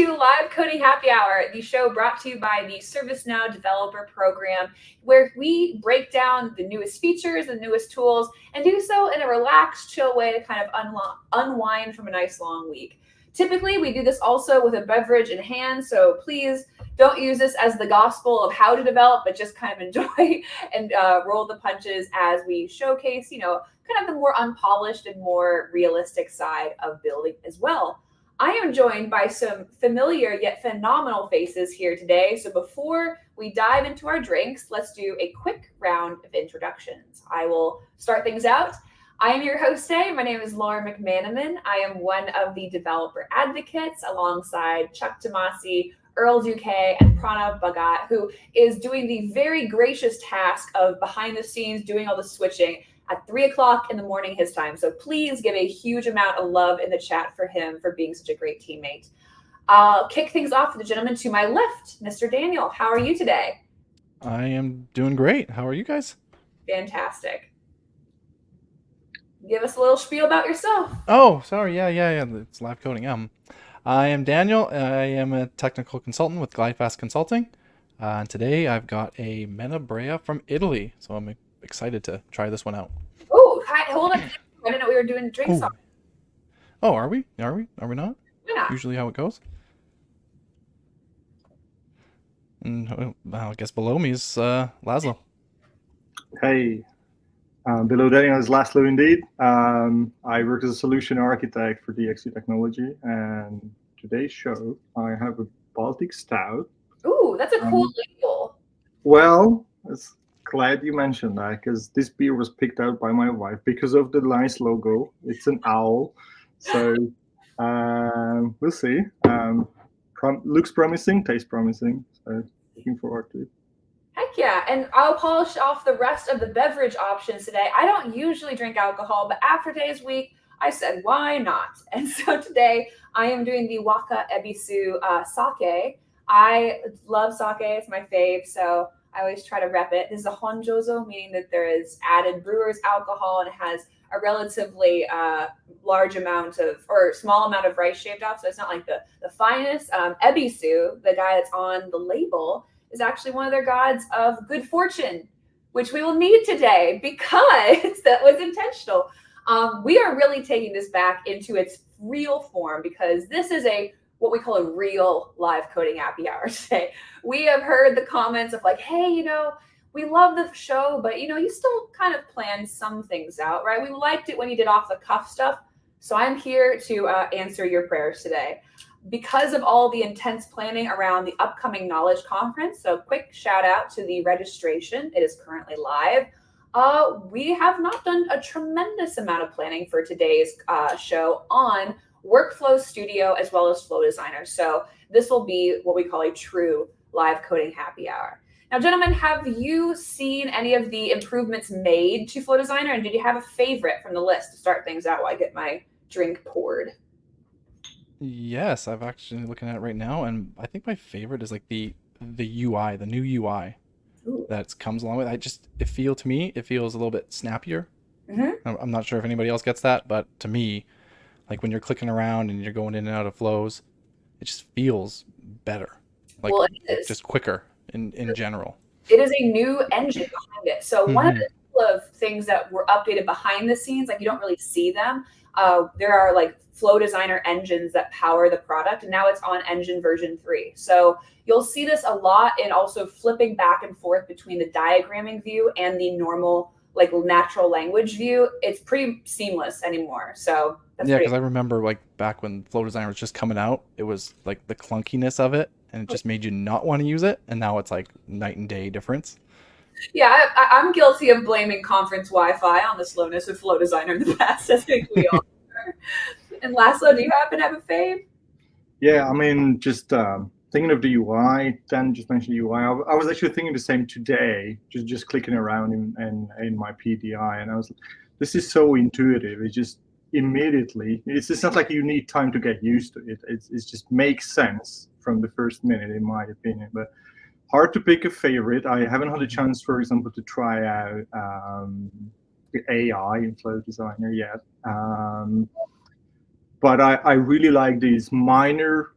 to Live Coding Happy Hour, the show brought to you by the ServiceNow Developer Program, where we break down the newest features, the newest tools, and do so in a relaxed, chill way to kind of unwind from a nice long week. Typically, we do this also with a beverage in hand, so please don't use this as the gospel of how to develop, but just kind of enjoy and roll the punches as we showcase, kind of the more unpolished and more realistic side of building as well. I am joined by some familiar yet phenomenal faces here today. So before we dive into our drinks, let's do a quick round of introductions. I will start things out. I am your host today. My name is Laura McManaman. I am one of the developer advocates alongside Chuck Tomasi, Earl Duque, and Pranav Bhagat, who is doing the very gracious task of behind the scenes doing all the switching at 3 o'clock in the morning his time. So please give a huge amount of love in the chat for him for being such a great teammate. I'll kick things off with the gentleman to my left, Mr. Daniel. How are you today? I am doing great. How are you guys? Fantastic. Give us a little spiel about yourself. Oh, sorry. Yeah. It's live coding. I am Daniel. I am a technical consultant with GlideFast Consulting. And today I've got a Mena Brea from Italy. So I'm excited to try this one out. Oh, hold on. I didn't know we were doing drinks. Oh, are we? Are we not? Yeah. Usually how it goes. And I guess below me is Laszlo. Hey, below Daniel is Laszlo indeed. I work as a solution architect for DXC Technology, and today's show I have a Baltic Stout. Ooh, that's a cool label. Well, it's glad you mentioned that, because this beer was picked out by my wife because of the nice logo. It's an owl, so we'll see. Looks promising, tastes promising, so looking forward to it. Heck yeah, and I'll polish off the rest of the beverage options today. I don't usually drink alcohol, but after today's week, I said, why not? And so today, I am doing the Waka Ebisu sake. I love sake, it's my fave, so I always try to rep it. This is a honjozo, meaning that there is added brewer's alcohol and it has a relatively large amount of, or small amount of rice shaved off, so it's not like the finest. Ebisu, the guy that's on the label, is actually one of their gods of good fortune, which we will need today because that was intentional. We are really taking this back into its real form because this is what we call a real live coding happy hour today. We have heard the comments of like, hey, we love the show, but you still kind of planned some things out, right? We liked it when you did off the cuff stuff. So I'm here to answer your prayers today. Because of all the intense planning around the upcoming Knowledge Conference, so quick shout out to the registration. It is currently live. We have not done a tremendous amount of planning for today's show on Workflow Studio as well as Flow Designer. So this will be what we call a true live coding happy hour. Now, gentlemen, have you seen any of the improvements made to Flow Designer? And did you have a favorite from the list to start things out while I get my drink poured? Yes, I've actually looking at it right now, and I think my favorite is like the UI, the new UI that comes along with it. It feels a little bit snappier. Mm-hmm. I'm not sure if anybody else gets that, but to me, like when you're clicking around and you're going in and out of flows, it just feels better. Like just quicker in general. It is a new engine behind it. So one of the things that were updated behind the scenes, like you don't really see them. There are like Flow Designer engines that power the product, and now it's on engine version 3. So you'll see this a lot in also flipping back and forth between the diagramming view and the normal like natural language view. It's pretty seamless anymore. So that's because I remember like back when Flow Designer was just coming out, it was like the clunkiness of it, and it just made you not want to use it. And now it's like night and day difference. Yeah, I'm guilty of blaming conference Wi-Fi on the slowness of Flow Designer in the past. I think we all are. And Laszlo, do you happen to have a fave? Yeah, I mean, just thinking of the UI, Dan just mentioned UI. I was actually thinking the same today, just clicking around in my PDI, and I was, this is so intuitive. It just immediately, it's not like you need time to get used to it. It just makes sense from the first minute, in my opinion. But hard to pick a favorite. I haven't had a chance, for example, to try out the AI in Flow Designer yet. But I really like these minor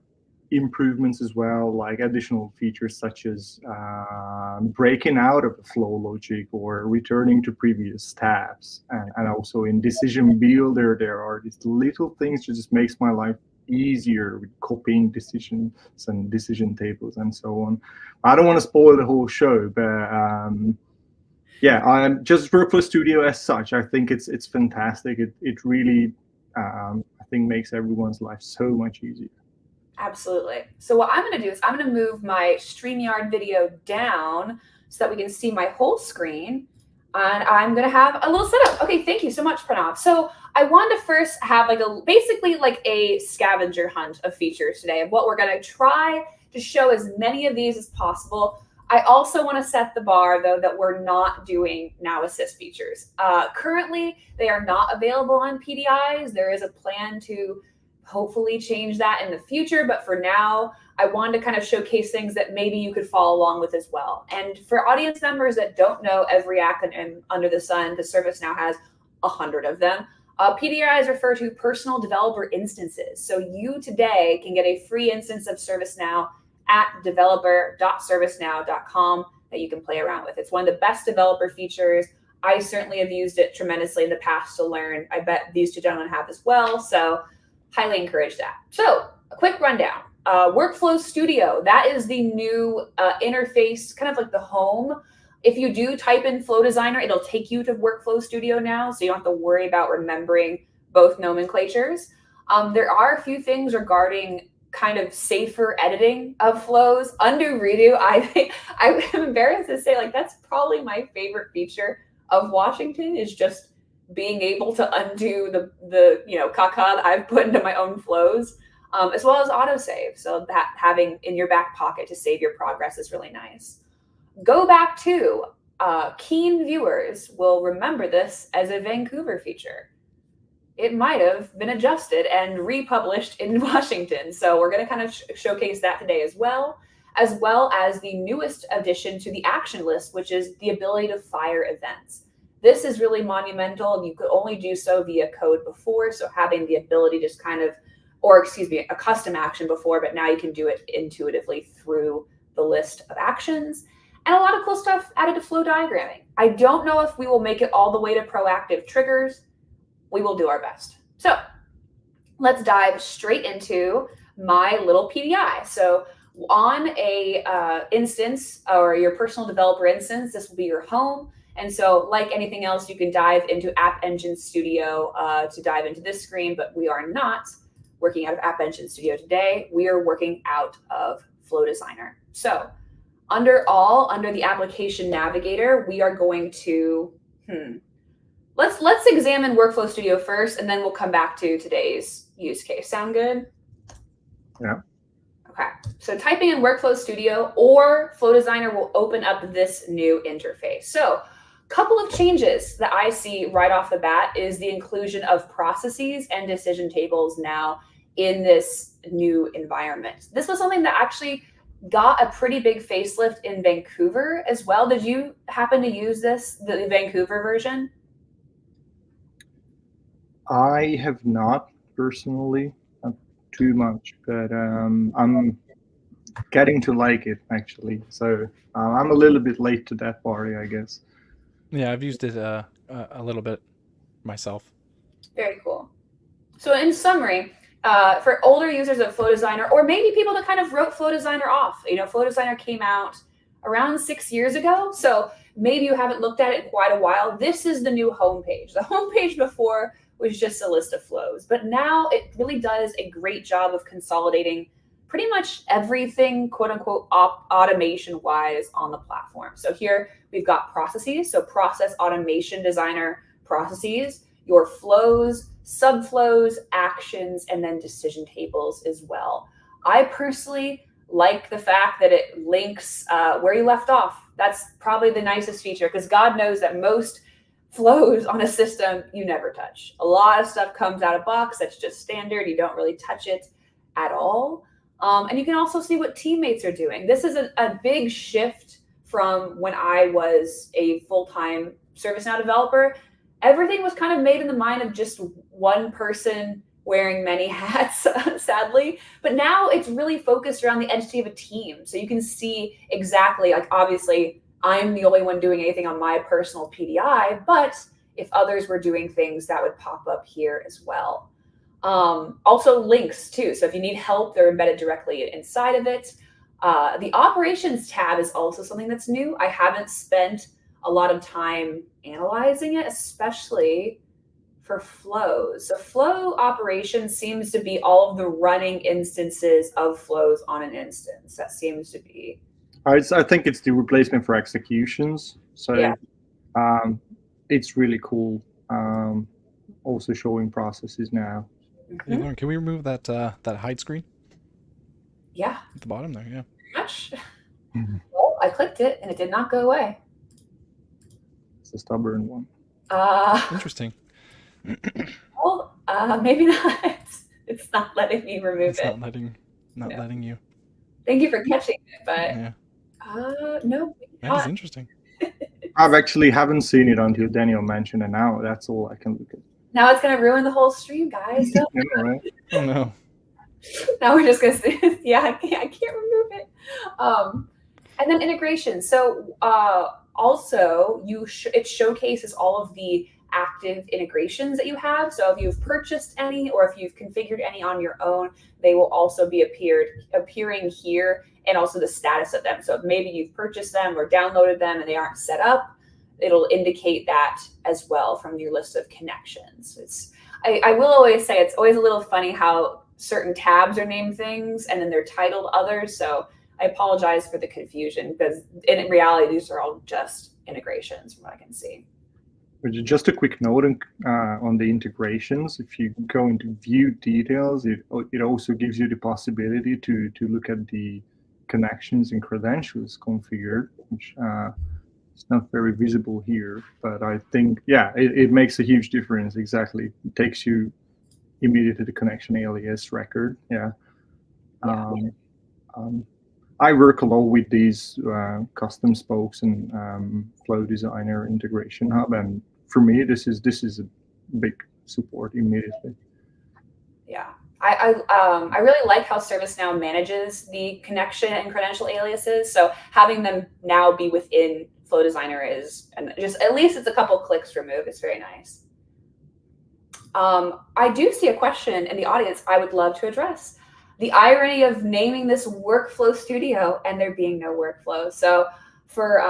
improvements as well, like additional features such as breaking out of the flow logic or returning to previous tabs. And also in Decision Builder, there are these little things that just makes my life easier with copying decisions and decision tables and so on. I don't want to spoil the whole show, but yeah, I'm just Workflow Studio as such. I think it's fantastic. It really I think makes everyone's life so much easier. Absolutely. So what I'm going to do is I'm going to move my StreamYard video down so that we can see my whole screen. And I'm going to have a little setup. Okay, thank you so much, Pranav. So I wanted to first have basically a scavenger hunt of features today of what we're going to try to show as many of these as possible. I also want to set the bar, though, that we're not doing Now Assist features. Currently, they are not available on PDIs. There is a plan to hopefully change that in the future. But for now, I wanted to kind of showcase things that maybe you could follow along with as well. And for audience members that don't know every acronym under the sun, because ServiceNow has 100 of them, PDIs refer to personal developer instances. So you today can get a free instance of ServiceNow at developer.servicenow.com that you can play around with. It's one of the best developer features. I certainly have used it tremendously in the past to learn. I bet these two gentlemen have as well. So highly encourage that. So a quick rundown. Workflow Studio, that is the new interface, kind of like the home. If you do type in Flow Designer, it'll take you to Workflow Studio now, so you don't have to worry about remembering both nomenclatures. There are a few things regarding kind of safer editing of flows. Under redo, I'm embarrassed to say, that's probably my favorite feature of Washington, is just being able to undo the caca that I've put into my own flows, as well as autosave. So that having in your back pocket to save your progress is really nice. Go back to keen viewers will remember this as a Vancouver feature. It might have been adjusted and republished in Washington. So we're going to kind of showcase that today as well as the newest addition to the action list, which is the ability to fire events. This is really monumental. You could only do so via code before. So having the ability to just a custom action before, but now you can do it intuitively through the list of actions. And a lot of cool stuff added to flow diagramming. I don't know if we will make it all the way to proactive triggers. We will do our best. So let's dive straight into my little PDI. So on a instance or your personal developer instance, this will be your home. And so like anything else, you can dive into App Engine Studio to dive into this screen, but we are not working out of App Engine Studio today. We are working out of Flow Designer. So under the application navigator, we are going to, let's examine Workflow Studio first, and then we'll come back to today's use case. Sound good? Yeah. Okay, so typing in Workflow Studio or Flow Designer will open up this new interface. So a couple of changes that I see right off the bat is the inclusion of processes and decision tables now in this new environment. This was something that actually got a pretty big facelift in Vancouver as well. Did you happen to use the Vancouver version? I have not personally, not too much, but I'm getting to like it actually. So I'm a little bit late to that party, I guess. Yeah, I've used it a little bit myself. Very cool. So in summary, for older users of Flow Designer, or maybe people that kind of wrote Flow Designer off, Flow Designer came out around 6 years ago. So maybe you haven't looked at it in quite a while. This is the new homepage. The homepage before was just a list of flows, but now it really does a great job of consolidating pretty much everything, quote unquote, automation wise on the platform. So here we've got processes. So process automation designer processes, your flows, subflows, actions, and then decision tables as well. I personally like the fact that it links where you left off. That's probably the nicest feature, because God knows that most flows on a system you never touch. A lot of stuff comes out of box that's just standard. You don't really touch it at all. And you can also see what teammates are doing. This is a big shift from when I was a full-time ServiceNow developer. Everything was kind of made in the mind of just one person wearing many hats, sadly. But now it's really focused around the entity of a team. So you can see exactly, like, obviously, I'm the only one doing anything on my personal PDI, but if others were doing things, that would pop up here as well. Also links too. So if you need help, they're embedded directly inside of it. The operations tab is also something that's new. I haven't spent a lot of time analyzing it, especially for flows. So flow operations seems to be all of the running instances of flows on an instance. That seems to be. I think it's the replacement for executions. So Yeah. It's really cool. Also showing processes now. Hey, Lauren, can we remove that that hide screen Yeah. at the bottom there? Yeah. Pretty much. Well, I clicked it and it did not go away. It's a stubborn one. Interesting. Well, maybe not. It's not letting me remove It's it. not letting you. Thank you for catching it, but Yeah. no. That is interesting. I've actually haven't seen it until Daniel mentioned it. Now that's all I can look at. Now it's gonna ruin the whole stream, guys. Don't- You know, right? Oh no. Now we're just gonna see. Yeah, I can't remove it. And then integration. So also it showcases all of the active integrations that you have. So if you've purchased any or if you've configured any on your own, they will also be appearing here, and also the status of them. So if maybe you've purchased them or downloaded them and they aren't set up, it'll indicate that as well from your list of connections. I will always say it's always a little funny how certain tabs are named things and then they're titled others. So I apologize for the confusion, because in reality, these are all just integrations from what I can see. Just a quick note on the integrations. If you go into view details, it also gives you the possibility to look at the connections and credentials configured, which is not very visible here. But I think, yeah, it makes a huge difference. Exactly. It takes you immediately to the connection alias record. Yeah. I work a lot with these custom spokes and Flow Designer Integration Hub, and for me, this is a big support immediately. Yeah, I really like how ServiceNow manages the connection and credential aliases. So having them now be within Flow Designer is, and just at least it's a couple clicks removed. It's very nice. I do see a question in the audience I would love to address. The irony of naming this Workflow Studio and there being no workflow. So for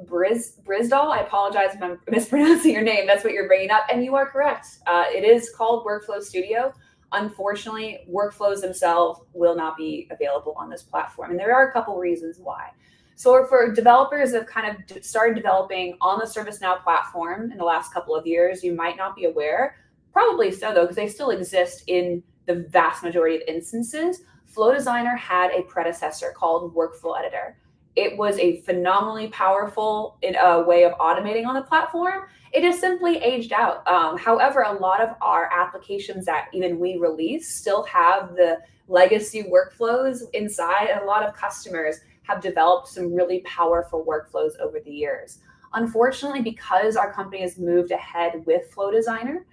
Brizdal, I apologize if I'm mispronouncing your name. That's what you're bringing up, and you are correct. It is called Workflow Studio. Unfortunately, workflows themselves will not be available on this platform, and there are a couple reasons why. So for developers that have kind of started developing on the ServiceNow platform in the last couple of years, you might not be aware. Probably so, though, because they still exist in the vast majority of instances. Flow Designer had a predecessor called Workflow Editor. It was a phenomenally powerful way of automating on the platform. It just simply aged out. However, a lot of our applications that even we release still have the legacy workflows inside, and a lot of customers have developed some really powerful workflows over the years. Unfortunately, because our company has moved ahead with Flow Designer,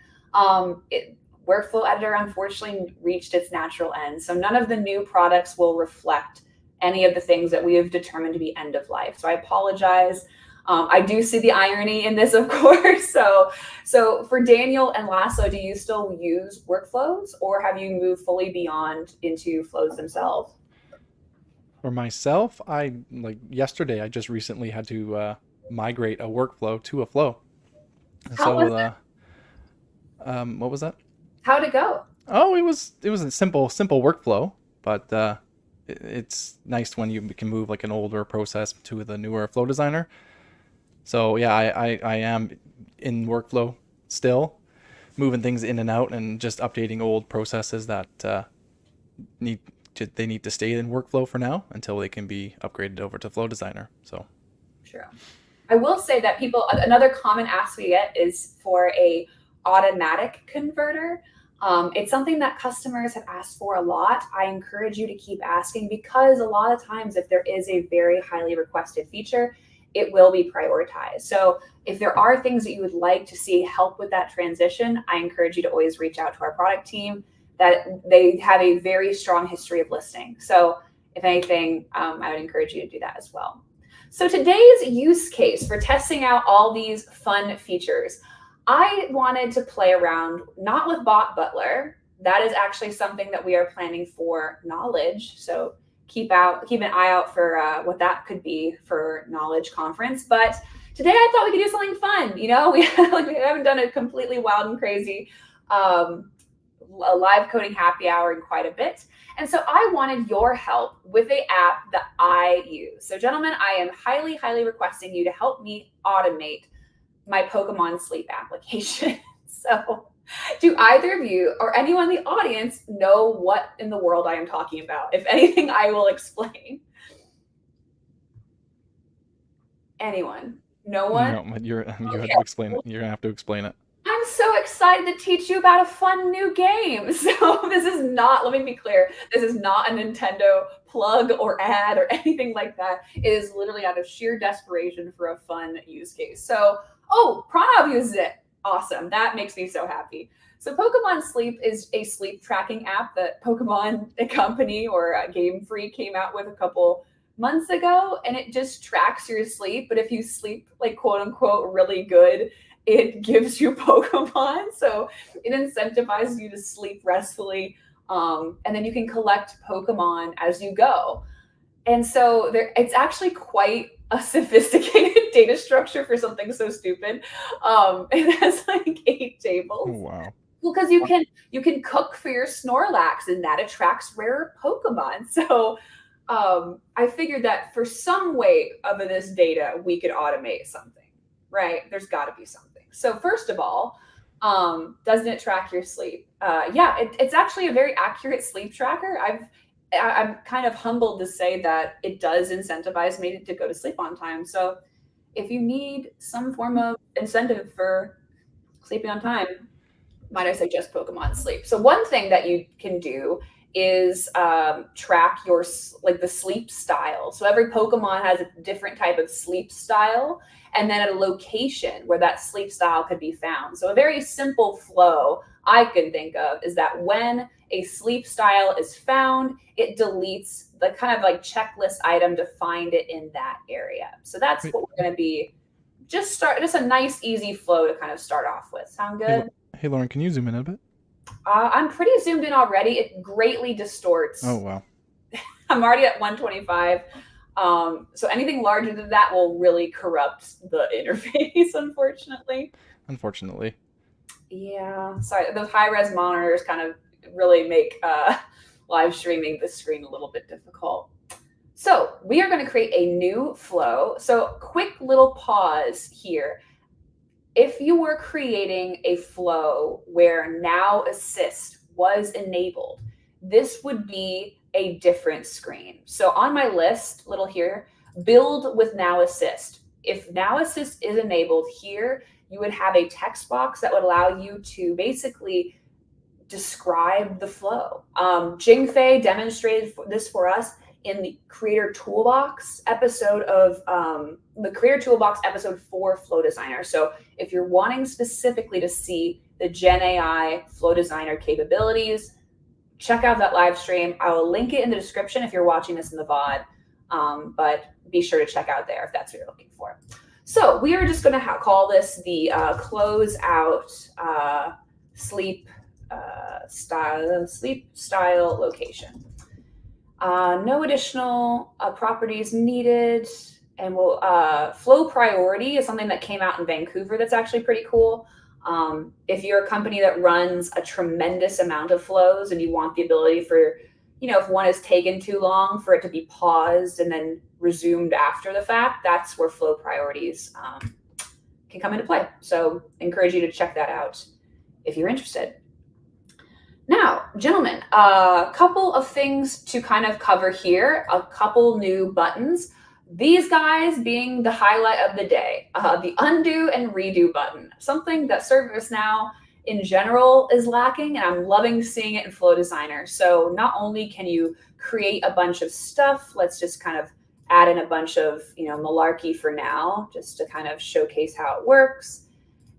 Workflow Editor unfortunately reached its natural end. So none of the new products will reflect any of the things that we have determined to be end of life. So I apologize. I do see the irony in this, of course. So for Daniel and Laszlo, do you still use workflows, or have you moved fully beyond into flows themselves? For myself, yesterday, I just recently had to migrate a workflow to a flow. How was it? What was that? How'd it go? Oh, it was a simple workflow, but it's nice when you can move like an older process to the newer Flow Designer. So yeah, I am in workflow still, moving things in and out and just updating old processes that need to stay in workflow for now until they can be upgraded over to Flow Designer. So sure. I will say that another common ask we get is for a automatic converter. It's something that customers have asked for a lot. I encourage you to keep asking, because a lot of times if there is a very highly requested feature, it will be prioritized. So if there are things that you would like to see help with that transition, I encourage you to always reach out to our product team. That they have a very strong history of listening. So if anything, I would encourage you to do that as well. So today's use case for testing out all these fun features, I wanted to play around not with Bot Butler. That is actually something that we are planning for Knowledge. So keep an eye out for what that could be for Knowledge Conference. But today I thought we could do something fun. We haven't done a completely wild and crazy a live coding happy hour in quite a bit. And so I wanted your help with an app that I use. So gentlemen, I am highly, highly requesting you to help me automate my Pokemon sleep application. So do either of you or anyone in the audience know what in the world I am talking about? If anything, I will explain. Anyone? No one? No, but you have to explain it. You're gonna have to explain it. I'm so excited to teach you about a fun new game. So this is not, let me be clear, this is not a Nintendo plug or ad or anything like that. It is literally out of sheer desperation for a fun use case. So, Pranav uses it. Awesome. That makes me so happy. So Pokemon Sleep is a sleep tracking app that Pokemon, a company or Game Freak, came out with a couple months ago, and it just tracks your sleep. But if you sleep like quote unquote really good, it gives you Pokemon. So it incentivizes you to sleep restfully. And then you can collect Pokemon as you go. And so it's actually quite a sophisticated data structure for something so stupid. It has like 8 tables. Oh, wow. Well, because you can cook for your Snorlax, and that attracts rare Pokemon. So I figured that for some way of this data, we could automate something, right? There's got to be something. So first of all, doesn't it track your sleep? Yeah, it's actually a very accurate sleep tracker. I'm kind of humbled to say that it does incentivize me to go to sleep on time. So if you need some form of incentive for sleeping on time, might I suggest Pokemon Sleep. So one thing that you can do is track your the sleep style. So every Pokemon has a different type of sleep style, and then a location where that sleep style could be found. So a very simple flow I can think of is that when a sleep style is found, it deletes the kind of like checklist item to find it in that area. So that's what we're going to be just a nice easy flow to kind of start off with. Sound good? Hey Lauren, can you zoom in a bit? I'm pretty zoomed in already. It greatly distorts. Oh, wow. I'm already at 125. So anything larger than that will really corrupt the interface, unfortunately. Unfortunately. Yeah, sorry. Those high-res monitors kind of really make live streaming the screen a little bit difficult. So we are going to create a new flow. So quick little pause here. If you were creating a flow where Now Assist was enabled, this would be a different screen. So on my list, little here, build with Now Assist. If Now Assist is enabled here, you would have a text box that would allow you to basically describe the flow. Jingfei demonstrated this for us in the Creator Toolbox episode of the Creator Toolbox episode 4 Flow Designer. So if you're wanting specifically to see the Gen AI Flow Designer capabilities, check out that live stream. I will link it in the description if you're watching this in the VOD, but be sure to check out there if that's what you're looking for. So we are just going to call this the close out sleep style location. No additional properties needed. And we'll flow priority is something that came out in Vancouver that's actually pretty cool. If you're a company that runs a tremendous amount of flows and you want the ability for, if one is taken too long for it to be paused and then resumed after the fact, that's where flow priorities can come into play. So encourage you to check that out if you're interested. Now, gentlemen, a couple of things to kind of cover here, a couple new buttons. These guys being the highlight of the day, the undo and redo button, something that ServiceNow in general is lacking, and I'm loving seeing it in Flow Designer. So not only can you create a bunch of stuff, let's just kind of add in a bunch of, malarkey for now, just to kind of showcase how it works.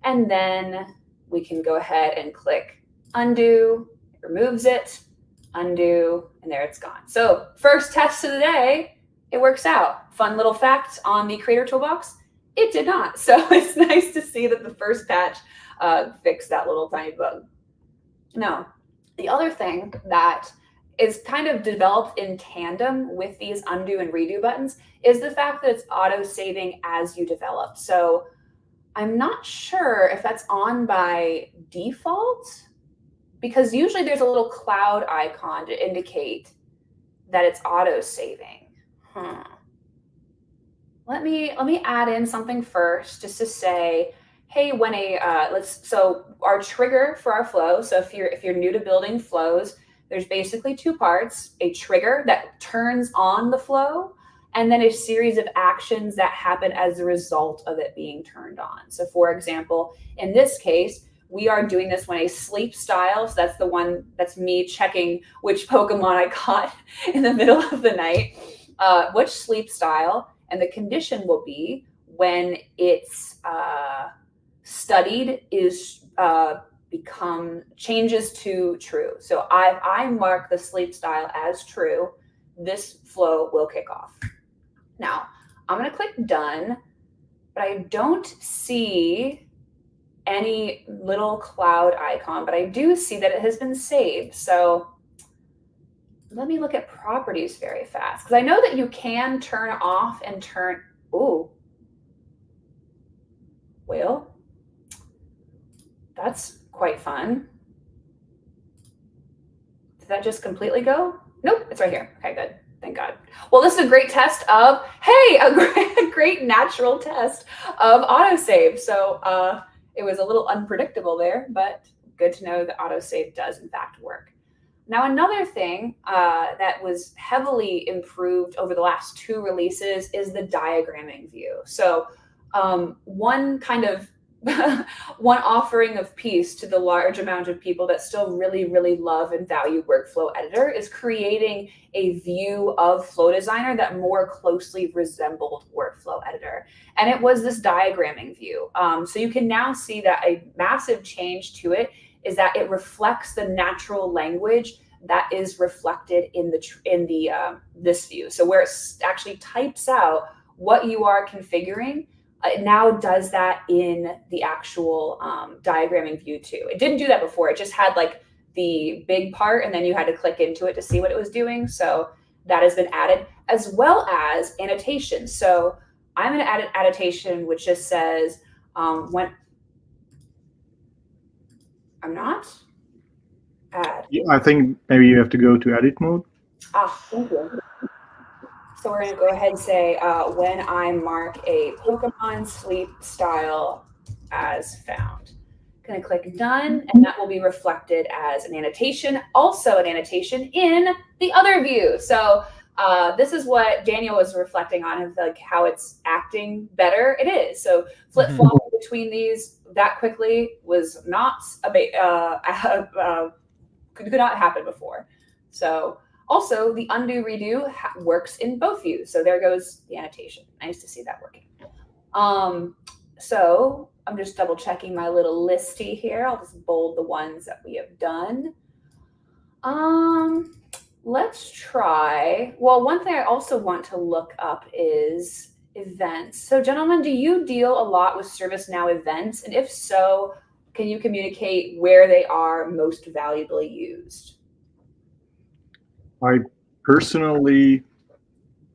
And then we can go ahead and click undo, it removes it, undo, and there it's gone. So first test of the day, it works out. Fun little fact on the Creator Toolbox, it did not. So it's nice to see that the first patch fixed that little tiny bug. Now, the other thing that is kind of developed in tandem with these undo and redo buttons is the fact that it's auto-saving as you develop. So I'm not sure if that's on by default, because usually there's a little cloud icon to indicate that it's auto-saving. Let me add in something first, just to say, hey, when so our trigger for our flow. So if you're new to building flows, there's basically two parts: a trigger that turns on the flow, and then a series of actions that happen as a result of it being turned on. So for example, in this case, we are doing this when a sleep style, so that's the one, that's me checking which Pokemon I caught in the middle of the night, which sleep style, and the condition will be when it's studied is changes to true. So I mark the sleep style as true, this flow will kick off. Now, I'm going to click done, but I don't see any little cloud icon, but I do see that it has been saved. So let me look at properties very fast, because I know that you can turn off and turn, ooh, well, that's quite fun. Did that just completely go? Nope, it's right here. Okay, good. Thank God. Well, this is a great test of, hey, a great natural test of autosave. So it was a little unpredictable there, but good to know that autosave does in fact work. Now, another thing that was heavily improved over the last 2 releases is the diagramming view. So one offering of peace to the large amount of people that still really, really love and value Workflow Editor is creating a view of Flow Designer that more closely resembled Workflow Editor. And it was this diagramming view. So you can now see that a massive change to it is that it reflects the natural language that is reflected in this view. So where it actually types out what you are configuring, it now does that in the actual diagramming view too. It didn't do that before. It just had like the big part, and then you had to click into it to see what it was doing. So that has been added, as well as annotations. So I'm going to add an annotation which just says when I'm not add. Yeah, I think maybe you have to go to edit mode. Thank you. So we're going to go ahead and say when I mark a Pokemon sleep style as found. Going to click done, and that will be reflected as an annotation, also an annotation in the other view. So this is what Daniel was reflecting on, of like how it's acting better. It is. So flip-flopping between these that quickly was not could not happen before. So also, the undo redo works in both views. So there goes the annotation. Nice to see that working. So I'm just double checking my little listy here. I'll just bold the ones that we have done. Let's try. Well, one thing I also want to look up is events. So gentlemen, do you deal a lot with ServiceNow events? And if so, can you communicate where they are most valuably used? I personally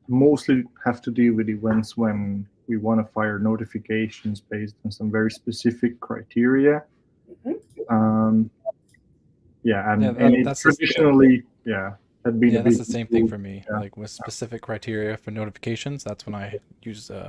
mostly have to deal with events when we want to fire notifications based on some very specific criteria. That's traditionally, had been that's the same thing for me. Yeah. Like with specific criteria for notifications, that's when I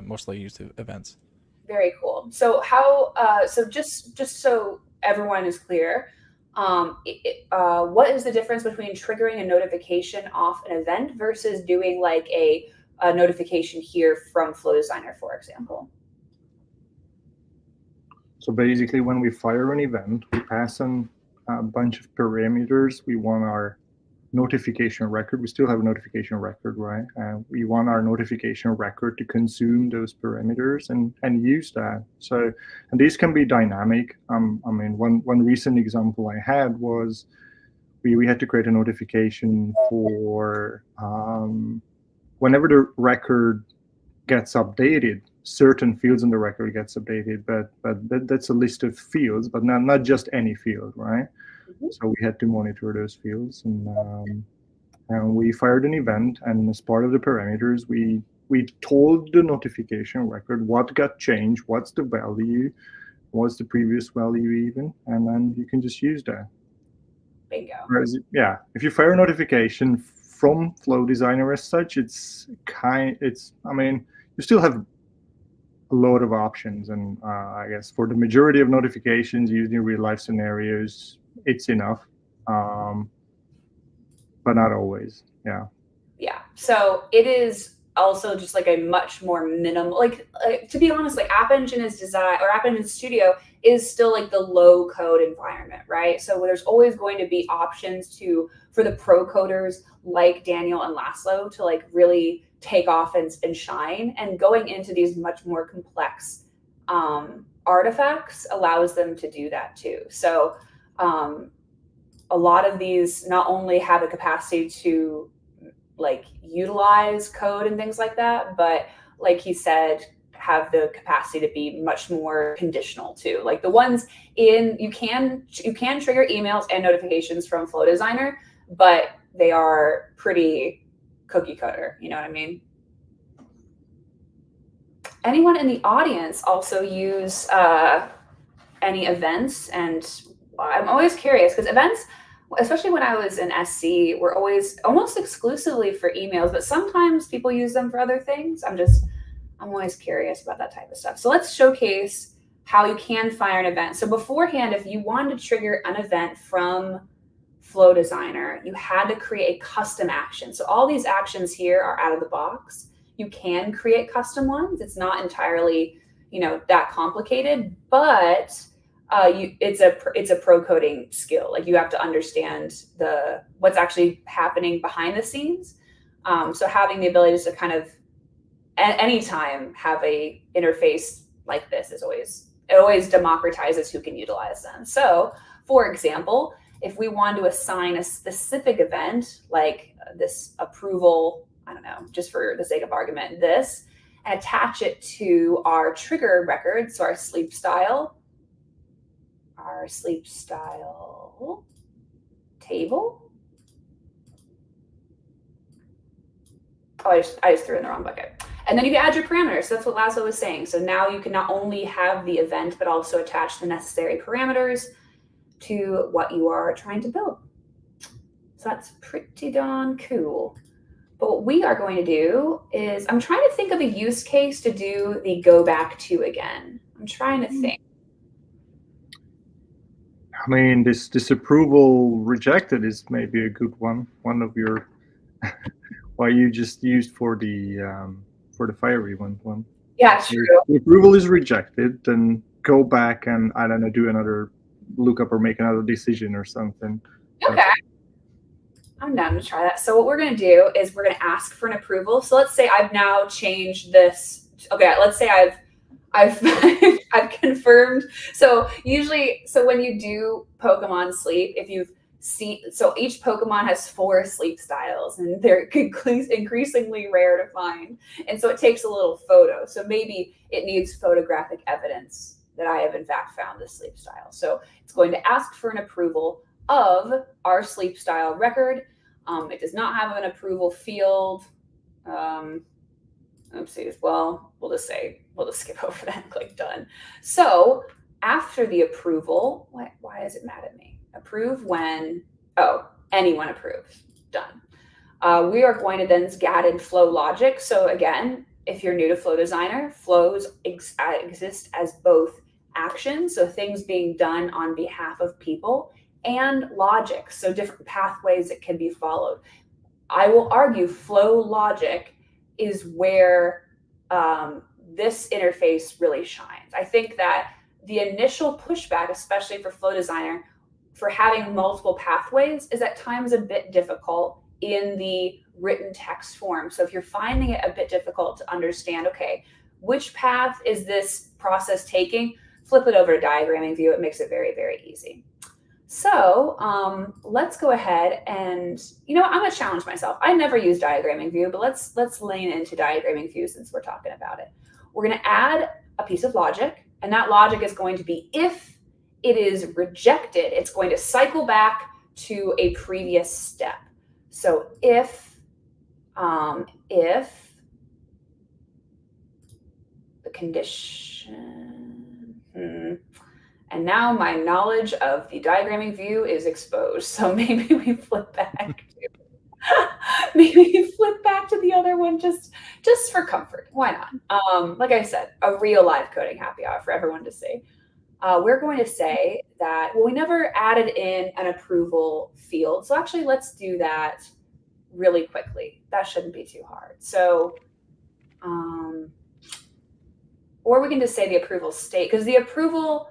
mostly use events. Very cool. So how? So just so everyone is clear. What is the difference between triggering a notification off an event versus doing like a notification here from Flow Designer, for example? So basically, when we fire an event, we pass in a bunch of parameters we want our notification record. We still have a notification record, right? We want our notification record to consume those parameters and use that. So, and these can be dynamic. I mean, one recent example I had was we had to create a notification for whenever the record gets updated, certain fields in the record gets updated, but that's a list of fields, but not just any field, right? So we had to monitor those fields, and we fired an event, and as part of the parameters, we told the notification record what got changed, what's the value, what's the previous value even, and then you can just use that. Bingo. Whereas, yeah, if you fire a notification from Flow Designer as such, I mean, you still have a lot of options, and I guess for the majority of notifications using real life scenarios, it's enough, but not always. Yeah. Yeah. So it is also just like a much more minimal, like to be honest, like App Engine is designed, or App Engine Studio is still like the low code environment, right? So there's always going to be options for the pro coders like Daniel and Laszlo to like really take off and shine. And going into these much more complex artifacts allows them to do that too. So a lot of these not only have a capacity to like utilize code and things like that, but like he said, have the capacity to be much more conditional too. Like the ones you can trigger emails and notifications from Flow Designer, but they are pretty cookie cutter. You know what I mean? Anyone in the audience also use any events? And I'm always curious because events, especially when I was in SC, were always almost exclusively for emails, but sometimes people use them for other things. I'm always curious about that type of stuff. So let's showcase how you can fire an event. So beforehand, if you wanted to trigger an event from Flow Designer, you had to create a custom action. So all these actions here are out of the box. You can create custom ones. It's not entirely, that complicated, but it's a pro coding skill. Like you have to understand what's actually happening behind the scenes. So having the ability to kind of at any time have a interface like this it always democratizes who can utilize them. So for example, if we want to assign a specific event like this approval, I don't know, just for the sake of argument, this, and attach it to our trigger record, so our sleep style table. Oh, I just threw in the wrong bucket. And then you can add your parameters. So that's what Laszlo was saying. So now you can not only have the event, but also attach the necessary parameters to what you are trying to build. So that's pretty darn cool. But what we are going to do is, I'm trying to think of a use case to do the go back to again. I'm trying to think. I mean, this approval rejected is maybe a good one. One of your, why you just used for the fiery one. Yeah, true. The approval is rejected, then go back and, I don't know, do another lookup or make another decision or something. Okay. I'm down to try that. So what we're going to do is we're going to ask for an approval. So let's say I've now changed this. Okay, let's say I've I've confirmed. So usually, when you do Pokemon Sleep, if you've seen, so each Pokemon has 4 sleep styles, and they're increasingly rare to find. And so it takes a little photo. So maybe it needs photographic evidence that I have in fact found this sleep style. So it's going to ask for an approval of our sleep style record. It does not have an approval field. Oopsies. Well, we'll just skip over that and click done. So after the approval, why is it mad at me? Approve when, anyone approves. Done. We are going to then add in flow logic. So again, if you're new to Flow Designer, flows exist as both actions, so things being done on behalf of people, and logic, so different pathways that can be followed. I will argue flow logic is where this interface really shines. I think that the initial pushback, especially for Flow Designer, for having multiple pathways is at times a bit difficult in the written text form. So if you're finding it a bit difficult to understand, okay, which path is this process taking? Flip it over to diagramming view. It makes it very, very easy. So let's go ahead and, I'm going to challenge myself. I never use diagramming view, but let's lean into diagramming view since we're talking about it. We're going to add a piece of logic, and that logic is going to be if it is rejected, it's going to cycle back to a previous step. So if the condition, and now my knowledge of the diagramming view is exposed. So maybe we flip back to the other one just for comfort. Why not? Like I said, a real live coding happy hour for everyone to see. We're going to say that, well, we never added in an approval field. So actually, let's do that really quickly. That shouldn't be too hard. So, or we can just say the approval state, because the approval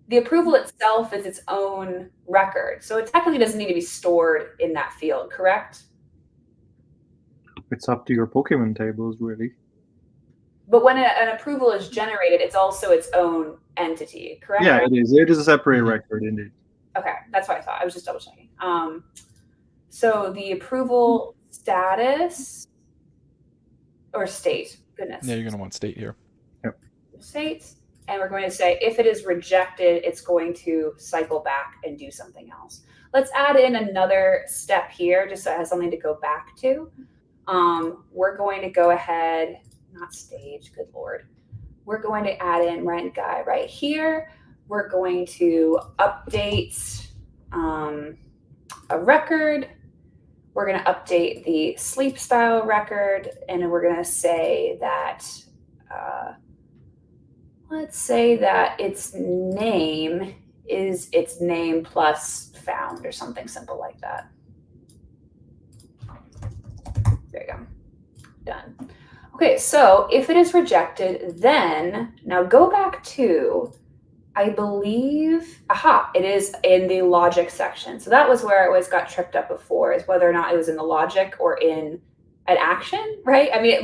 itself is its own record. So it technically doesn't need to be stored in that field, correct? It's up to your Pokemon tables, really. But when an approval is generated, it's also its own entity, correct? Yeah, it is. It is a separate record, indeed. Okay, that's what I thought. I was just double checking. So the approval status or state, goodness. Yeah, you're going to want state here. Yep. State, and we're going to say if it is rejected, it's going to cycle back and do something else. Let's add in another step here, just so it has something to go back to. We're going to go ahead, not stage, good Lord. We're going to add in rank guy right here. We're going to update a record. We're going to update the sleep style record, and we're going to say that, let's say that its name is its name plus found or something simple like that. There you go. Done. Okay, so if it is rejected, then now go back to, I believe, it is in the logic section. So that was where it always got tripped up before, is whether or not it was in the logic or in an action, right? I mean,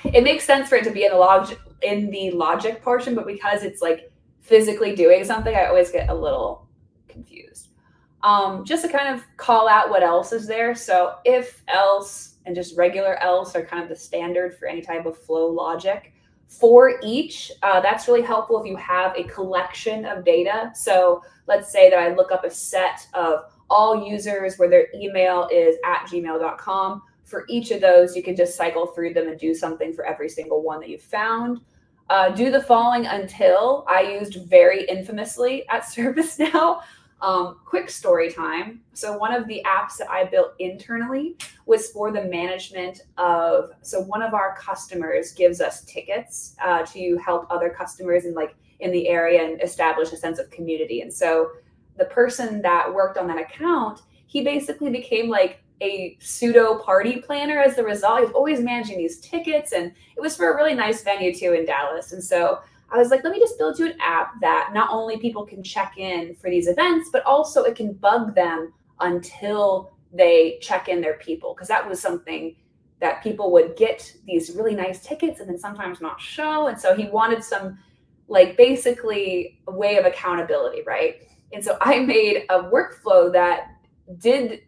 it makes sense for it to be in the logic portion, but because it's like physically doing something, I always get a little confused. Just to kind of call out what else is there. So if, else, and just regular else are kind of the standard for any type of flow logic. For each, that's really helpful if you have a collection of data. So let's say that I look up a set of all users where their email is @gmail.com. For each of those, you can just cycle through them and do something for every single one that you've found. Do the following until I used very infamously at ServiceNow. Quick story time. So one of the apps that I built internally was for the management of, so one of our customers gives us tickets to help other customers in the area and establish a sense of community. And so the person that worked on that account, he basically became like a pseudo party planner as the result. He was always managing these tickets, and it was for a really nice venue too in Dallas. And so I was like, let me just build you an app that not only people can check in for these events, but also it can bug them until they check in their people. Because that was something that people would get these really nice tickets and then sometimes not show. And so he wanted some, basically a way of accountability, right? And so I made a workflow that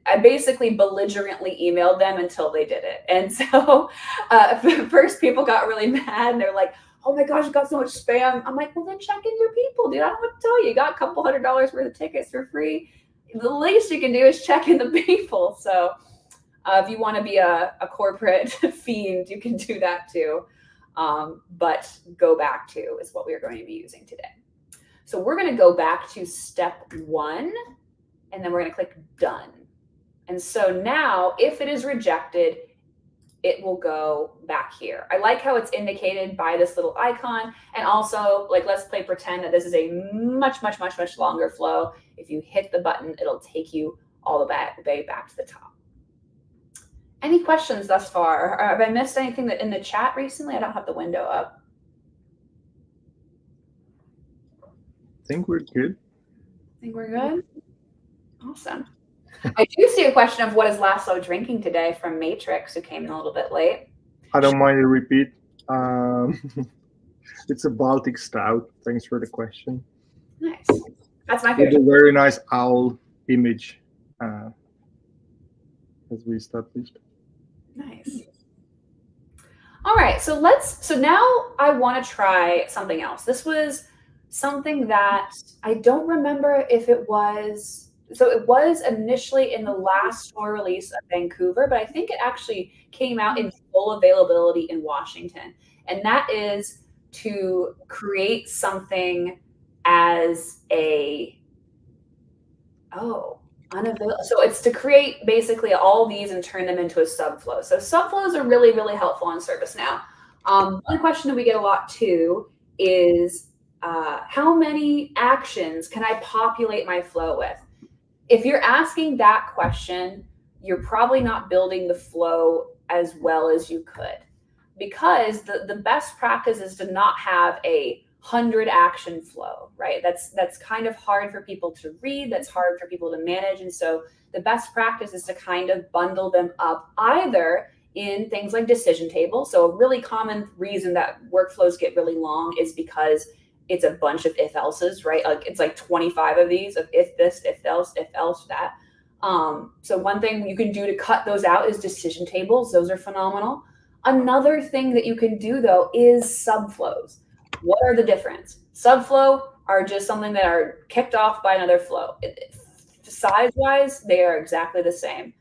I basically belligerently emailed them until they did it. And so first people got really mad and they're like, oh my gosh, you got so much spam. I'm like, well, then check in your people, dude. I don't know what to tell you. You got a couple $100 worth of tickets for free. The least you can do is check in the people. So if you want to be a corporate fiend, you can do that too. But go back to is what we're going to be using today. So we're going to go back to step 1, and then we're going to click done. And so now if it is rejected, it will go back here. I like how it's indicated by this little icon. And also, let's pretend that this is a much, much, much, much longer flow. If you hit the button, it'll take you all the way back to the top. Any questions thus far? Have I missed anything that in the chat recently? I don't have the window up. I think we're good. Think we're good? Awesome. I do see a question of what is Laszlo drinking today from Matrix, who came in a little bit late. I don't mind to repeat. It's a Baltic stout. Thanks for the question. Nice. That's my With favorite. a very nice owl image, as we established. Nice. All right, so now I want to try something else. This was something that I don't remember if it was. So it was initially in the last store release of Vancouver, but I think it actually came out in full availability in Washington. And that is to create something as unavailable. So it's to create basically all these and turn them into a subflow. So subflows are really, really helpful on ServiceNow. One question that we get a lot too is how many actions can I populate my flow with? If you're asking that question, you're probably not building the flow as well as you could, because the best practice is to not have a 100 action flow, right? That's kind of hard for people to read. That's hard for people to manage. And so the best practice is to kind of bundle them up either in things like decision tables. So a really common reason that workflows get really long is because it's a bunch of if else's, right? Like it's like 25 of these of if this, if else that. So one thing you can do to cut those out is decision tables. Those are phenomenal. Another thing that you can do though is subflows. What are the difference? Subflow are just something that are kicked off by another flow. Size-wise, they are exactly the same.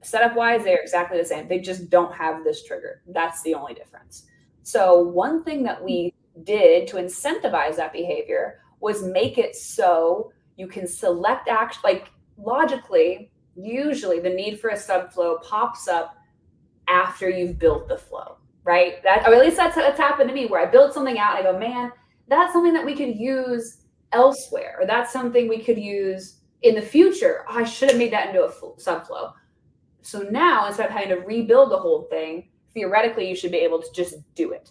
Setup-wise, they are exactly the same. They just don't have this trigger. That's the only difference. So one thing that we did to incentivize that behavior was make it so you can select action, like logically, usually the need for a subflow pops up after you've built the flow, right? That, or at least that's happened to me, where I build something out and I go, man, that's something that we could use elsewhere, or that's something we could use in the future. Oh, I should have made that into a subflow. So now, instead of having to rebuild the whole thing, theoretically, you should be able to just do it.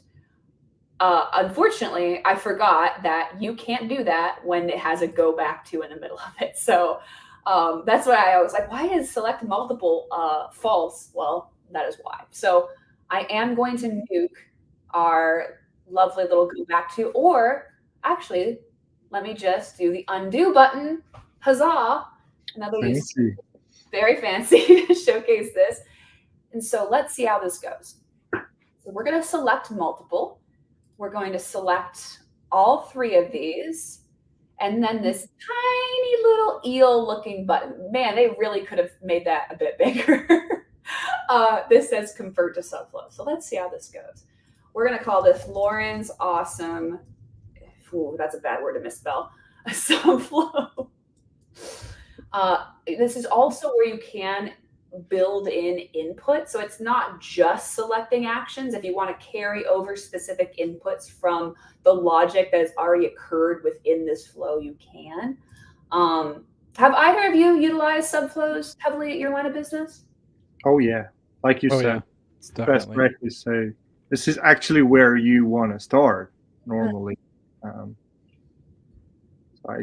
Unfortunately, I forgot that you can't do that when it has a go back to in the middle of it. So that's why I was like, why is select multiple false? Well, that is why. So I am going to nuke our lovely little go back to, or actually, let me just do the undo button. Huzzah! Another use, very fancy to showcase this. And so let's see how this goes. So we're going to select multiple. We're going to select all three of these, and then this tiny little eel looking button. Man, they really could have made that a bit bigger. This says convert to subflow. So let's see how this goes. We're going to call this Lauren's awesome. Ooh, that's a bad word to misspell. Subflow. This is also where you can build in input. So it's not just selecting actions. If you want to carry over specific inputs from the logic that has already occurred within this flow, you can. Have either of you utilized subflows heavily at your line of business? Oh yeah, like you said, yeah. it's the best practice. So this is actually where you want to start normally.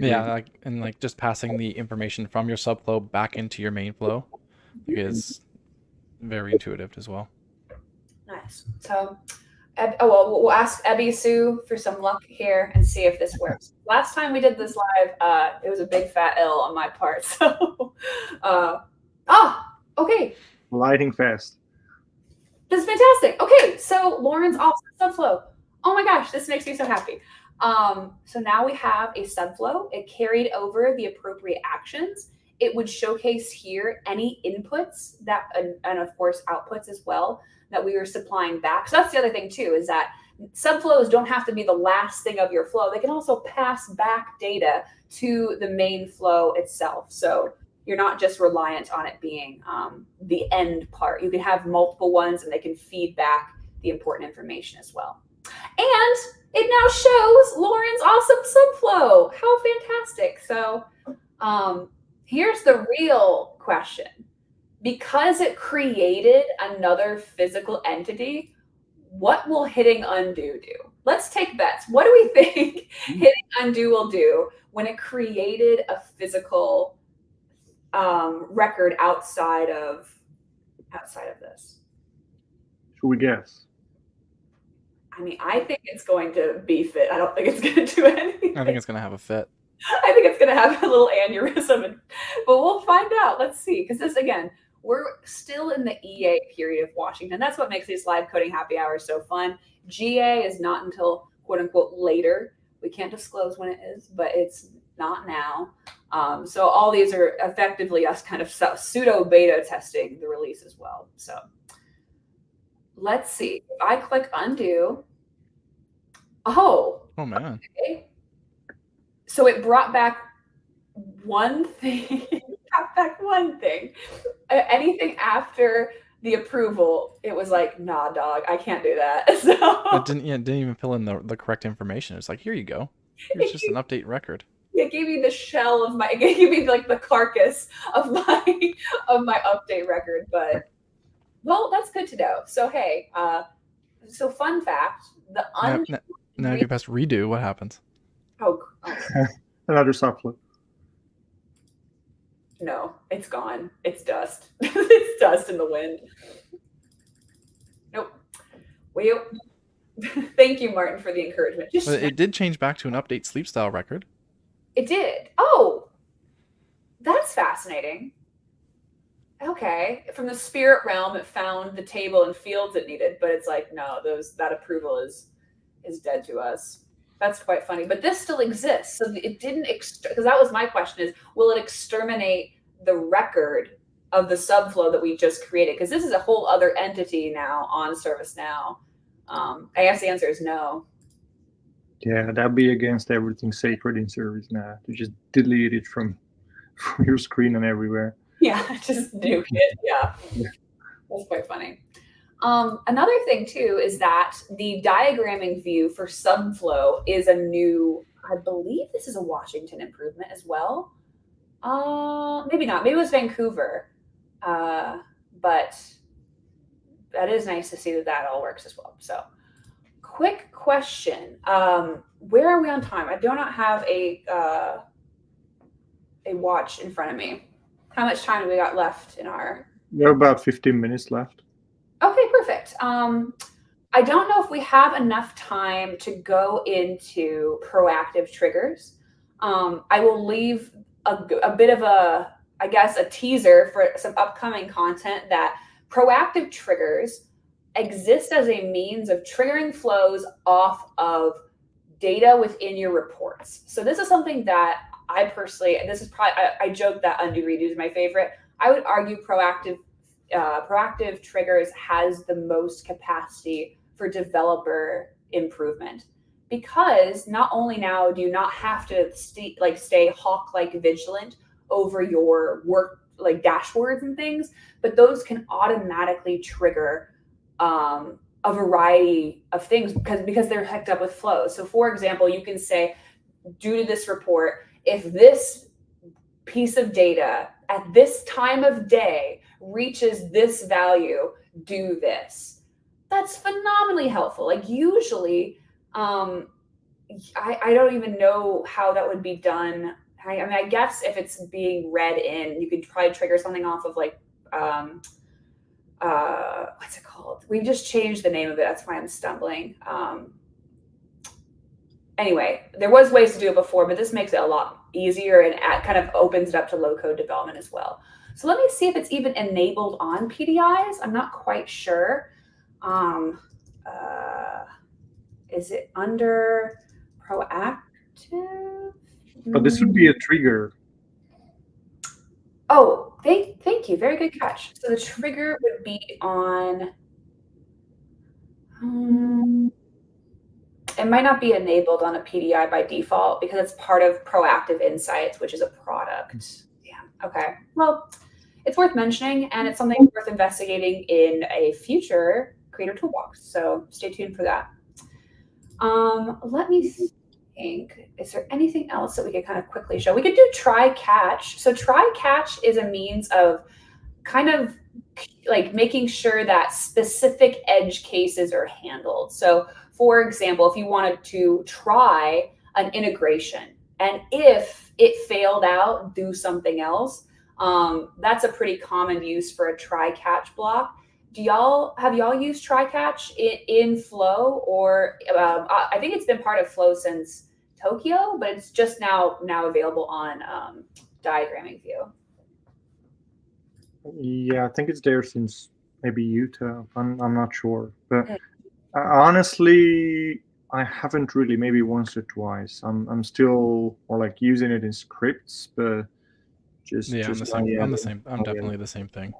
Yeah, like just passing the information from your subflow back into your main flow is very intuitive as well. Nice. So, we'll ask Ebby Sue for some luck here and see if this works. Last time we did this live, it was a big fat L on my part. So, okay. Lighting fast. This is fantastic. Okay, so Lauren's off subflow. Oh my gosh, this makes me so happy. So now we have a subflow. It carried over the appropriate actions. It would showcase here any inputs that, and of course outputs as well, that we were supplying back. So that's the other thing too, is that subflows don't have to be the last thing of your flow. They can also pass back data to the main flow itself. So you're not just reliant on it being the end part. You can have multiple ones and they can feed back the important information as well. And it now shows Lauren's awesome subflow. How fantastic. So here's the real question. Because it created another physical entity, what will hitting undo do? Let's take bets. What do we think hitting undo will do when it created a physical record outside of this? Should we guess? I mean, I think it's going to be fit. I don't think it's going to do anything. I think it's going to have a fit. I think it's going to have a little aneurysm, but we'll find out. Let's see, because this, again, we're still in the EA period of Washington. That's what makes these live coding happy hours so fun. GA is not until quote unquote later. We can't disclose when it is, but it's not now. So all these are effectively us kind of pseudo beta testing the release as well. So let's see. If I click undo, oh man. Okay. So it brought back one thing. Anything after the approval, it was like, nah, dog, I can't do that. So It didn't even fill in the correct information. It's like, here you go. Here's just an update record. It gave me the shell of my. It gave me like the carcass of my update record. But well, that's good to know. So hey, so fun fact: the now if you press redo, what happens? Oh. Another Subflow. No, it's gone. It's dust. It's dust in the wind. Nope. Well, thank you, Martin, for the encouragement. But it did change back to an update sleep style record. It did. Oh, that's fascinating. Okay. From the spirit realm, it found the table and fields it needed, but it's like, no, that approval is dead to us. That's quite funny, but this still exists. So it didn't, because that was my question is, will it exterminate the record of the Subflow that we just created? Because this is a whole other entity now on ServiceNow. I guess the answer is no. Yeah, that'd be against everything sacred in ServiceNow to just delete it from your screen and everywhere. Yeah, just nuke it. Yeah. That's quite funny. Another thing too is that the diagramming view for Subflow is a new, I believe this is a Washington improvement as well. Maybe not. Maybe it was Vancouver. But that is nice to see that all works as well. So quick question. Where are we on time? I do not have a watch in front of me. How much time do we got left in our... We have about 15 minutes left. Okay, perfect. I don't know if we have enough time to go into proactive triggers. I will leave a bit of a, I guess, a teaser for some upcoming content that proactive triggers exist as a means of triggering flows off of data within your reports. So this is something that I personally, and this is probably, I joke that undo redo is my favorite. I would argue proactive triggers has the most capacity for developer improvement, because not only now do you not have to stay hawk-like vigilant over your work, like dashboards and things, but those can automatically trigger a variety of things because they're hooked up with flows. So for example, you can say, due to this report, if this piece of data at this time of day reaches this value, do this. That's phenomenally helpful. Like usually, I don't even know how that would be done. I mean, I guess if it's being read in, you could probably trigger something off of like, what's it called? We just changed the name of it. That's why I'm stumbling. Anyway, there was ways to do it before, but this makes it a lot easier and kind of opens it up to low-code development as well. So let me see if it's even enabled on PDIs. I'm not quite sure. Is it under proactive? But this would be a trigger. Oh, thank you. Very good catch. So the trigger would be on... it might not be enabled on a PDI by default because it's part of Proactive Insights, which is a product. Yeah. Okay. Well, it's worth mentioning, and it's something worth investigating in a future Creator Toolbox. So stay tuned for that. Let me think. Is there anything else that we could kind of quickly show? We could do try catch. So try catch is a means of kind of like making sure that specific edge cases are handled. So for example, if you wanted to try an integration and if it failed out, do something else, That's a pretty common use for a try-catch block. Have y'all used try-catch in Flow, or I think it's been part of Flow since Tokyo, but it's just now available on diagramming view. Yeah, I think it's there since maybe Utah. I'm not sure, but honestly, I haven't really. Maybe once or twice. I'm still more like using it in scripts, but just I'm the same. I'm definitely the same thing.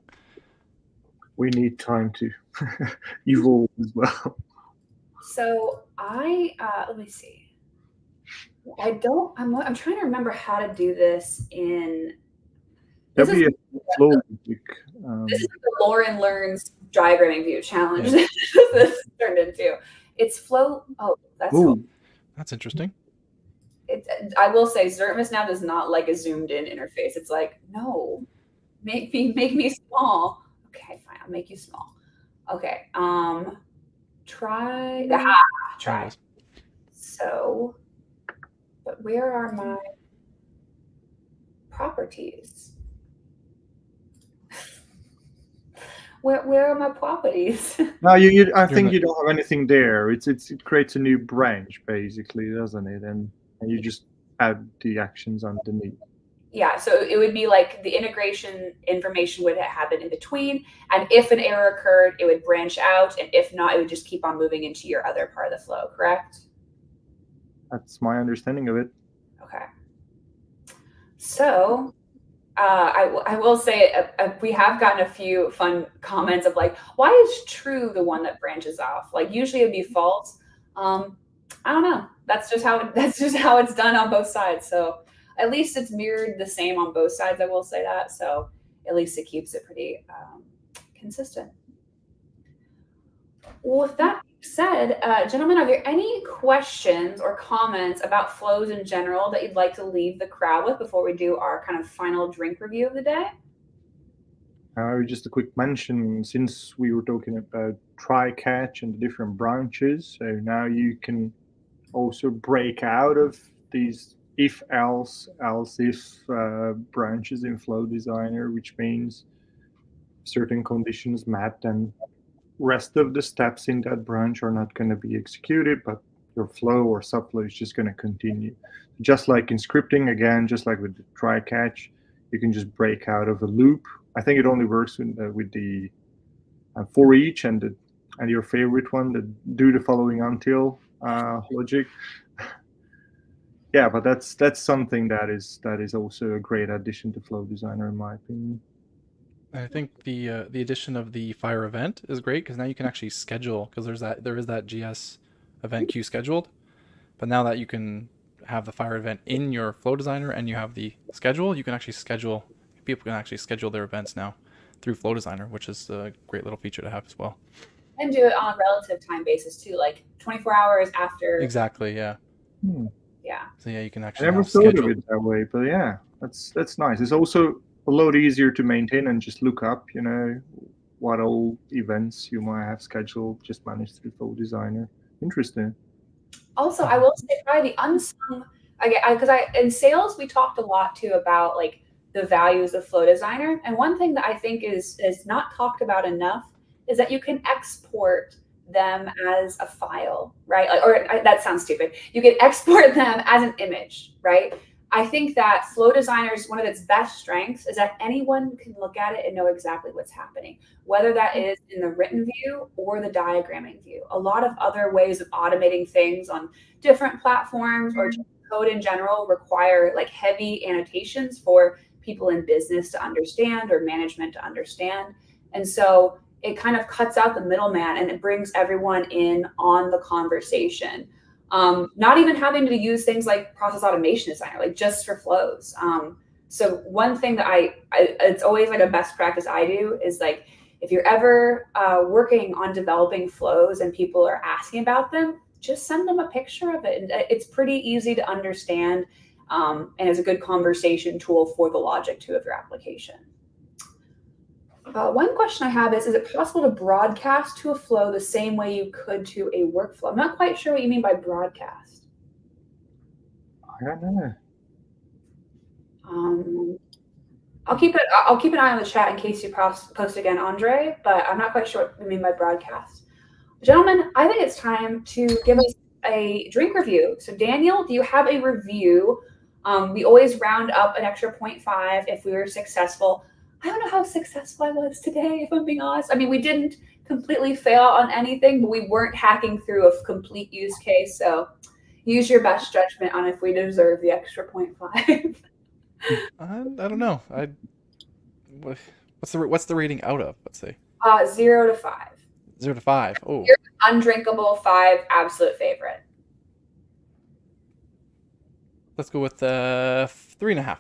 We need time to evolve as well. So let me see. I'm trying to remember how to do this in. This is Flow. This is the Lauren Learns diagramming view challenge. Yeah. This turned into. It's Flow. Oh, that's cool. That's interesting. I will say ServiceNow does not like a zoomed in interface. It's like, no, make me small. Okay, fine, I'll make you small. Okay, try. So, but where are my properties? Where are my properties? No, I think you don't have anything there. It creates a new branch basically, doesn't it? And you just add the actions underneath. Yeah, so it would be like the integration information would happen in between, and if an error occurred, it would branch out, and if not, it would just keep on moving into your other part of the flow, correct? That's my understanding of it. Okay. So I will say we have gotten a few fun comments of like, why is true the one that branches off? Like usually it'd be false. I don't know. That's just how it's done on both sides. So at least it's mirrored the same on both sides. I will say that. So at least it keeps it pretty consistent. Well, with that said, gentlemen, are there any questions or comments about flows in general that you'd like to leave the crowd with before we do our kind of final drink review of the day? Just a quick mention, since we were talking about try-catch and the different branches, so now you can also break out of these if-else, else-if branches in Flow Designer, which means certain conditions met, then rest of the steps in that branch are not going to be executed, but your flow or subflow is just going to continue. Just like in scripting, again, just like with the try-catch, you can just break out of a loop. I think it only works with the for each and your favorite one, the do the following until logic. Yeah, but that's something that is also a great addition to Flow Designer, in my opinion. I think the addition of the fire event is great because now you can actually schedule, because there is that GS event queue scheduled, but now that you can have the fire event in your Flow Designer and you have the schedule, you can actually schedule. People can actually schedule their events now through Flow Designer, which is a great little feature to have as well. And do it on a relative time basis too, like 24 hours after. Exactly. Yeah. Yeah. So yeah, you can actually. I never thought of it that way, but yeah, that's nice. It's also a lot easier to maintain and just look up, what all events you might have scheduled, just managed through Flow Designer. Interesting. Also, I will say probably the unsung, because in sales we talked a lot too about like the values of Flow Designer, and one thing that I think is not talked about enough is that you can export them as a file, right? That sounds stupid. You can export them as an image, right? I think that Flow Designer is one of its best strengths is that anyone can look at it and know exactly what's happening, whether that is in the written view or the diagramming view. A lot of other ways of automating things on different platforms or code in general require like heavy annotations for people in business to understand or management to understand. And so it kind of cuts out the middleman and it brings everyone in on the conversation. Not even having to use things like process automation designer, like just for flows. So one thing that it's always like a best practice I do is like, if you're ever working on developing flows and people are asking about them, just send them a picture of it. And it's pretty easy to understand and is a good conversation tool for the logic too of your application. One question I have is it possible to broadcast to a flow the same way you could to a workflow? I'm not quite sure what you mean by broadcast. I don't know. I'll keep an eye on the chat in case you post again, Andre. But I'm not quite sure what you mean by broadcast. Gentlemen, I think it's time to give us a drink review. So, Daniel, do you have a review? We always round up an extra 0.5 if we were successful. I don't know how successful I was today, if I'm being honest. I mean, we didn't completely fail on anything, but we weren't hacking through a complete use case. So, use your best judgment on if we deserve the extra 0.5. I don't know. What's the rating out of? Let's say 0 to 5. 0 to 5. Oh, You're undrinkable, 5, absolute favorite. let's go with 3.5.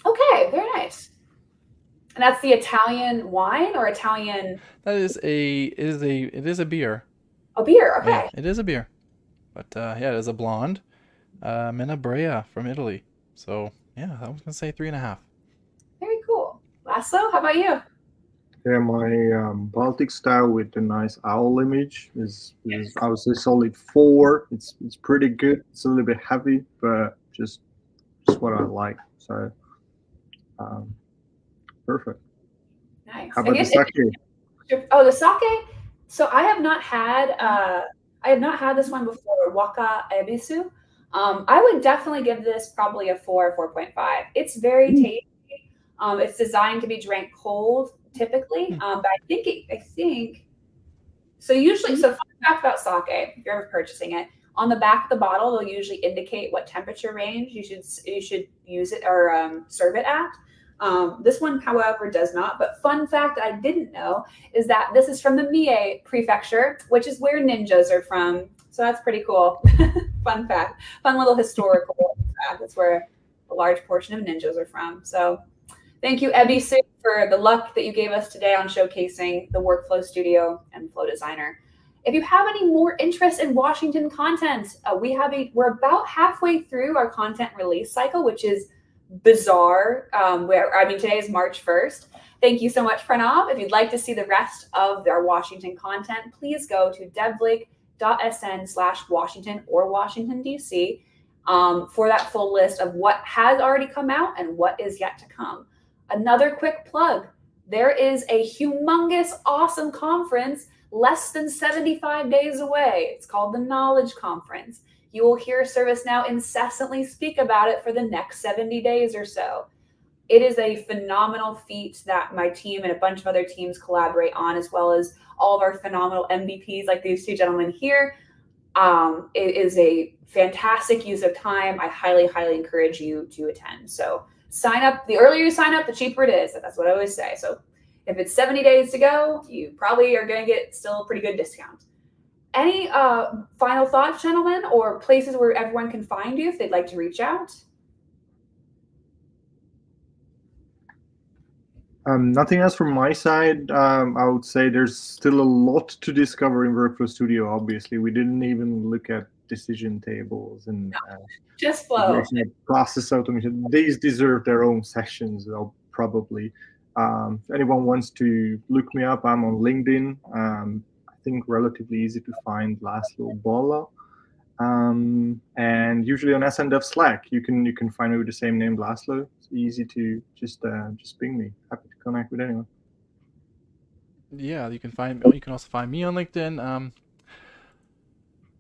Okay, very nice. And that's the Italian wine or Italian? That is it is a beer. A beer. Okay. Yeah, it is a beer. But yeah, it is a blonde Menabrea from Italy. So yeah, I was gonna say 3.5. Very cool. Laszlo, how about you? Yeah, my Baltic style with a nice owl image is I would say solid 4. It's pretty good. It's a little bit heavy, but just what I like. So perfect. Nice. How about the sake? Oh, the sake. So I have not had this one before. Waka ebisu. I would definitely give this probably a 4, 4.5. It's very tasty. It's designed to be drank cold, typically. But I think so. Usually, so fun fact about sake, if you're ever purchasing it, on the back of the bottle, they'll usually indicate what temperature range you should use it or serve it at. This one, however, does not. But fun fact I didn't know is that this is from the Mie Prefecture, which is where ninjas are from. So that's pretty cool. Fun fact. Fun little historical fact. That's where a large portion of ninjas are from. So thank you, Ebisu, for the luck that you gave us today on showcasing the Workflow Studio and Flow Designer. If you have any more interest in Washington content, we're about halfway through our content release cycle, which is bizarre. Today is March 1st. Thank you so much, Pranav. If you'd like to see the rest of our Washington content, please go to devblake.sn/Washington or Washington, D.C. For that full list of what has already come out and what is yet to come. Another quick plug. There is a humongous, awesome conference less than 75 days away. It's called the Knowledge Conference. You will hear ServiceNow incessantly speak about it for the next 70 days or so. It is a phenomenal feat that my team and a bunch of other teams collaborate on, as well as all of our phenomenal MVPs like these two gentlemen here. It is a fantastic use of time. I highly, highly encourage you to attend. So sign up. The earlier you sign up, the cheaper it is. That's what I always say. So if it's 70 days to go, you probably are going to get still a pretty good discount. Any final thoughts, gentlemen, or places where everyone can find you if they'd like to reach out? Nothing else from my side. I would say there's still a lot to discover in Workflow Studio. Obviously, we didn't even look at decision tables and just flow. Process automation. These deserve their own sessions, probably. If anyone wants to look me up, I'm on LinkedIn. I think relatively easy to find, Laszlo Bolla. And usually on SNDev Slack, you can find me with the same name, Laszlo. It's easy to just ping me. Happy to connect with anyone. Yeah, you can also find me on LinkedIn.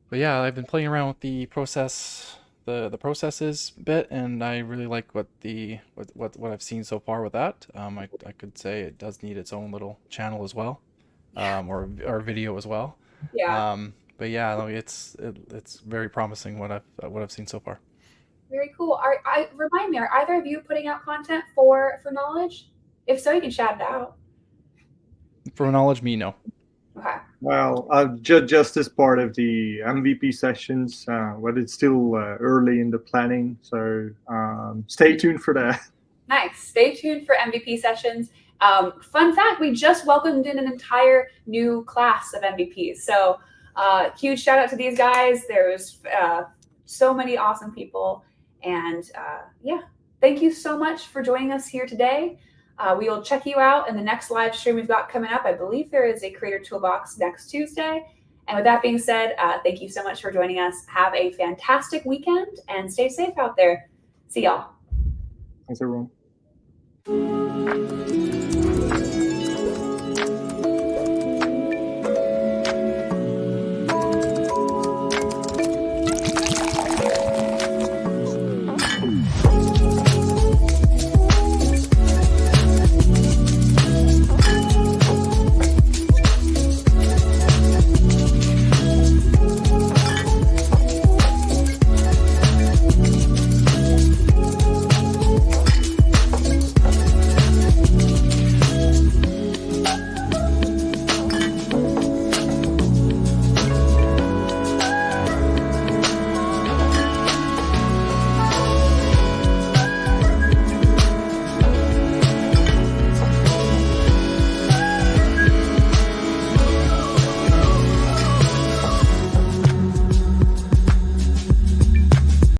But yeah, I've been playing around with the processes bit, and I really like what I've seen so far with that. I could say it does need its own little channel as well, or video as well. Yeah. But yeah, it's very promising what I've seen so far. Very cool. Remind me, are either of you putting out content for Knowledge? If so, you can shout it out. For Knowledge, me, no. Okay. Well, just as part of the MVP sessions, but it's still early in the planning, so stay tuned for that. Nice. Stay tuned for MVP sessions. Fun fact, we just welcomed in an entire new class of MVPs. So huge shout out to these guys. There's so many awesome people. And yeah, thank you so much for joining us here today. We will check you out in the next live stream we've got coming up. I believe there is a Creator Toolbox next Tuesday. And with that being said, thank you so much for joining us. Have a fantastic weekend and stay safe out there. See y'all. Thanks, everyone.